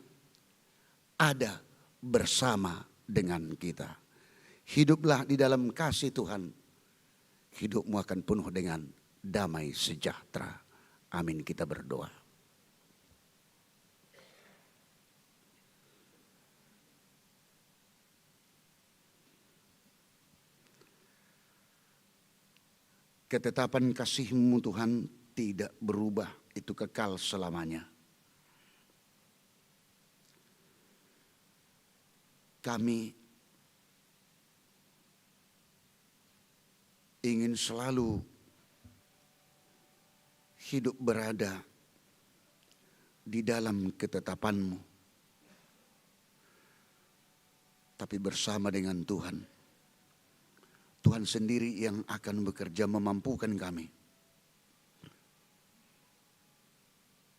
ada bersama dengan kita. Hiduplah di dalam kasih Tuhan. Hidupmu akan penuh dengan damai sejahtera. Amin, kita berdoa. Ketetapan kasih-Mu Tuhan tidak berubah, itu kekal selamanya. Kami ingin selalu hidup berada di dalam ketetapan-Mu, tapi bersama dengan Tuhan. Tuhan sendiri yang akan bekerja memampukan kami.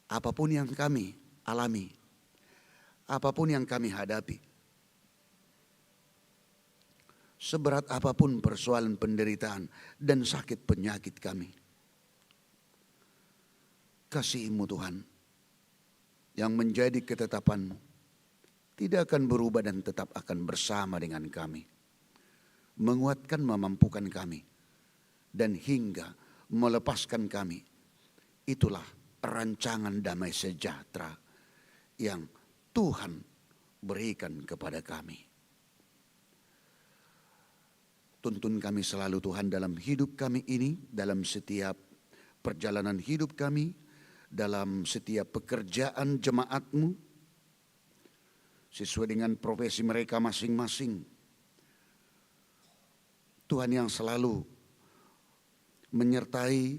Apapun yang kami alami, apapun yang kami hadapi, seberat apapun persoalan penderitaan dan sakit penyakit kami. Kasih-Mu Tuhan yang menjadi ketetapan-Mu tidak akan berubah dan tetap akan bersama dengan kami. Menguatkan, memampukan kami, dan hingga melepaskan kami. Itulah rancangan damai sejahtera yang Tuhan berikan kepada kami. Tuntun kami selalu Tuhan dalam hidup kami ini, dalam setiap perjalanan hidup kami, dalam setiap pekerjaan jemaat-Mu, sesuai dengan profesi mereka masing-masing. Tuhan yang selalu menyertai,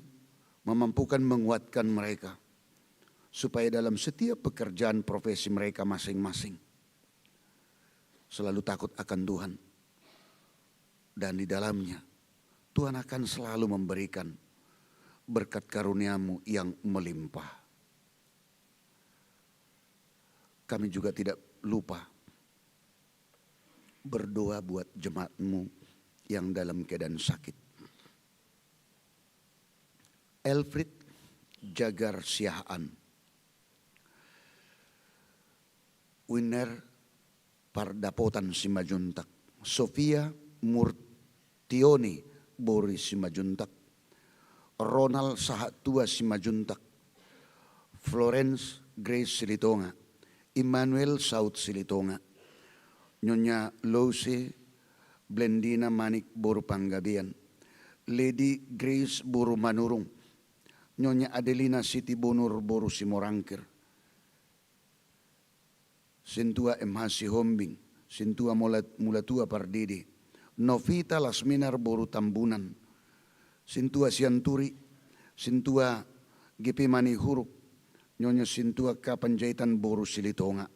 memampukan, menguatkan mereka, supaya dalam setiap pekerjaan profesi mereka masing-masing selalu takut akan Tuhan. Dan di dalamnya Tuhan akan selalu memberikan berkat karunia-Mu yang melimpah. Kami juga tidak lupa berdoa buat jemaat-Mu yang dalam keadaan sakit. Elfrid Jagar Siahaan, Winner Pardapotan Simajuntak, Sofia Murtioni Bori Simajuntak, Ronald Sahatua Simajuntak, Florence Grace Silitonga, Emmanuel Saud Silitonga, Nyonya Lose Blendina Manik Boru Panggabian, Lady Grace Boru Manurung, Nyonya Adelina Siti Bonur Boru Simorangkir, Sintua MH Sihombing, Sintua Mulatua Pardidi, Novita Lasminar Boru Tambunan, Sintua Sianturi, Sintua GP Mani Huruk, Nyonya Sintua Kapanjaitan Boru Silitonga,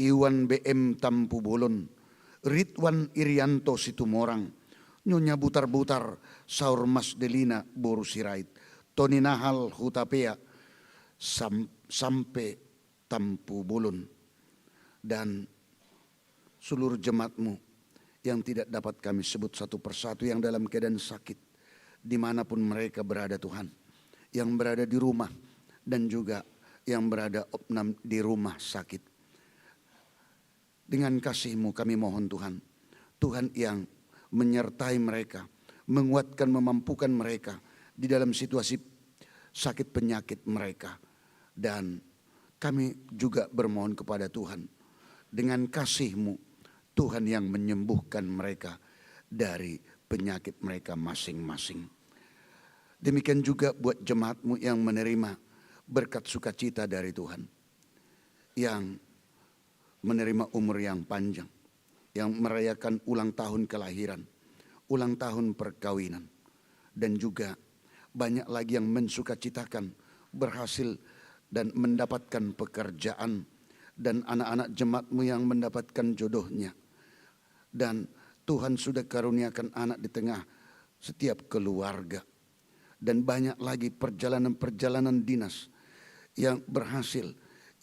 Iwan BM Tampu Bolon, Ridwan Irianto Situmorang, Nyonya Butar-Butar Saur Mas Delina Boru Sirait, Tony Nahal Hutapea sampai Tampu Bolon, dan seluruh jemaat-Mu yang tidak dapat kami sebut satu persatu, yang dalam keadaan sakit dimanapun mereka berada Tuhan, yang berada di rumah dan juga yang berada opnam di rumah sakit. Dengan kasih-Mu kami mohon Tuhan, Tuhan yang menyertai mereka, menguatkan, memampukan mereka di dalam situasi sakit penyakit mereka. Dan kami juga bermohon kepada Tuhan, dengan kasih-Mu Tuhan yang menyembuhkan mereka dari penyakit mereka masing-masing. Demikian juga buat jemaat-Mu yang menerima berkat sukacita dari Tuhan, yang menerima umur yang panjang, yang merayakan ulang tahun kelahiran, ulang tahun perkawinan, dan juga banyak lagi yang mensukacitakan berhasil dan mendapatkan pekerjaan, dan anak-anak jemaat-Mu yang mendapatkan jodohnya. Dan Tuhan sudah karuniakan anak di tengah setiap keluarga, dan banyak lagi perjalanan-perjalanan dinas yang berhasil,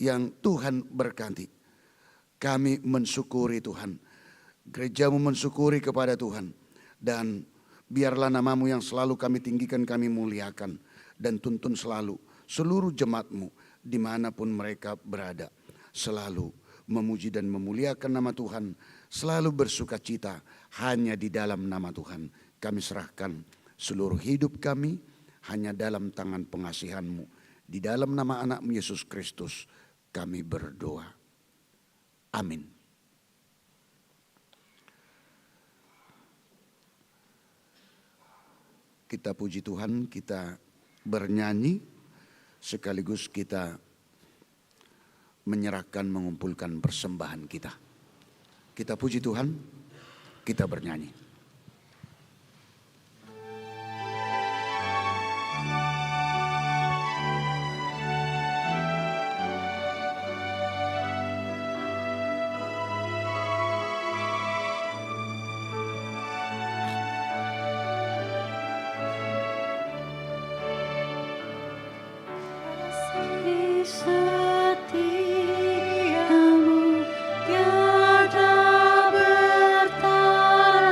yang Tuhan berkati. Kami mensyukuri Tuhan, gereja-Mu mensyukuri kepada Tuhan, dan biarlah nama-Mu yang selalu kami tinggikan, kami muliakan, dan tuntun selalu seluruh jemaat-Mu dimanapun mereka berada, selalu memuji dan memuliakan nama Tuhan, selalu bersukacita hanya di dalam nama Tuhan. Kami serahkan seluruh hidup kami hanya dalam tangan pengasihan-Mu. Di dalam nama anak-Mu Yesus Kristus kami berdoa. Amin. Kita puji Tuhan, kita bernyanyi, sekaligus kita menyerahkan, mengumpulkan persembahan kita. Kita puji Tuhan, kita bernyanyi.
Setiamu tiada bertara.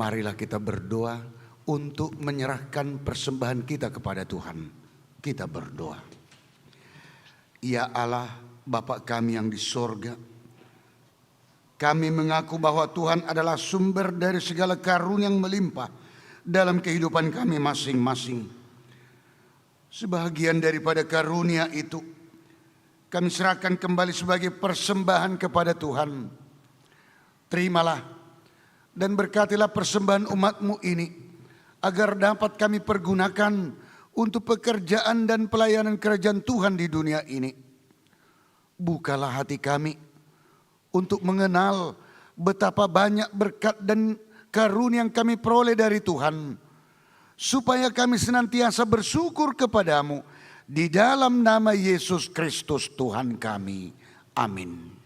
Marilah kita berdoa untuk menyerahkan persembahan kita kepada Tuhan. Kita berdoa. Ya Allah, Bapa kami yang di sorga, kami mengaku bahwa Tuhan adalah sumber dari segala karunia yang melimpah dalam kehidupan kami masing-masing. Sebahagian daripada karunia itu kami serahkan kembali sebagai persembahan kepada Tuhan. Terimalah dan berkatilah persembahan umat-Mu ini, agar dapat kami pergunakan untuk pekerjaan dan pelayanan kerajaan Tuhan di dunia ini. Bukalah hati kami untuk mengenal betapa banyak berkat dan karunia yang kami peroleh dari Tuhan, supaya kami senantiasa bersyukur kepadamu di dalam nama Yesus Kristus Tuhan kami. Amin.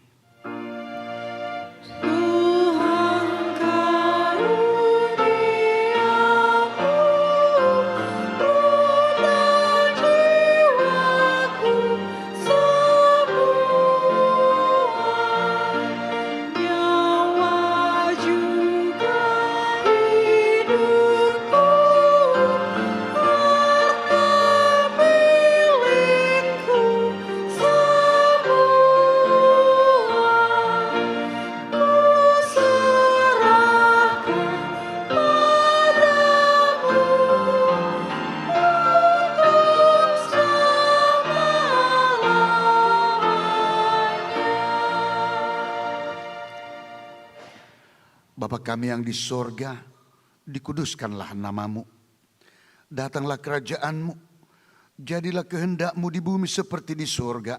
Bapa kami yang di sorga, dikuduskanlah namamu. Datanglah kerajaanmu, jadilah kehendak-Mu di bumi seperti di sorga.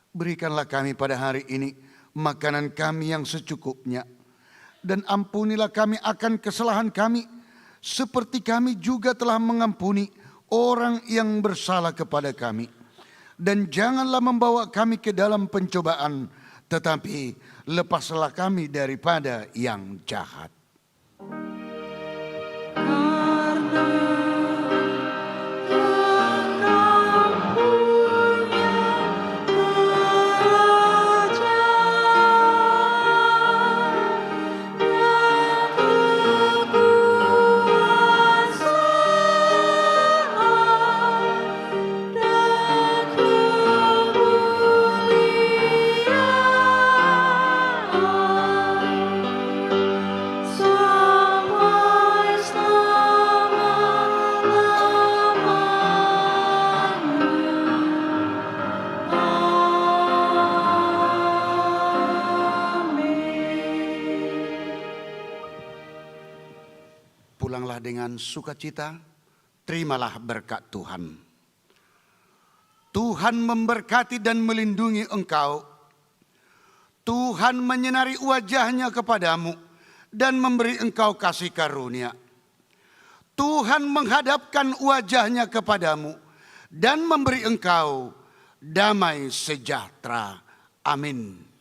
Berikanlah kami pada hari ini makanan kami yang secukupnya. Dan ampunilah kami akan kesalahan kami, seperti kami juga telah mengampuni orang yang bersalah kepada kami. Dan janganlah membawa kami ke dalam pencobaan, tetapi lepaslah kami daripada yang jahat. Pulanglah dengan sukacita, terimalah berkat Tuhan. Tuhan memberkati dan melindungi engkau. Tuhan menyinari wajah-Nya kepadamu dan memberi engkau kasih karunia. Tuhan menghadapkan wajah-Nya kepadamu dan memberi engkau damai sejahtera. Amin.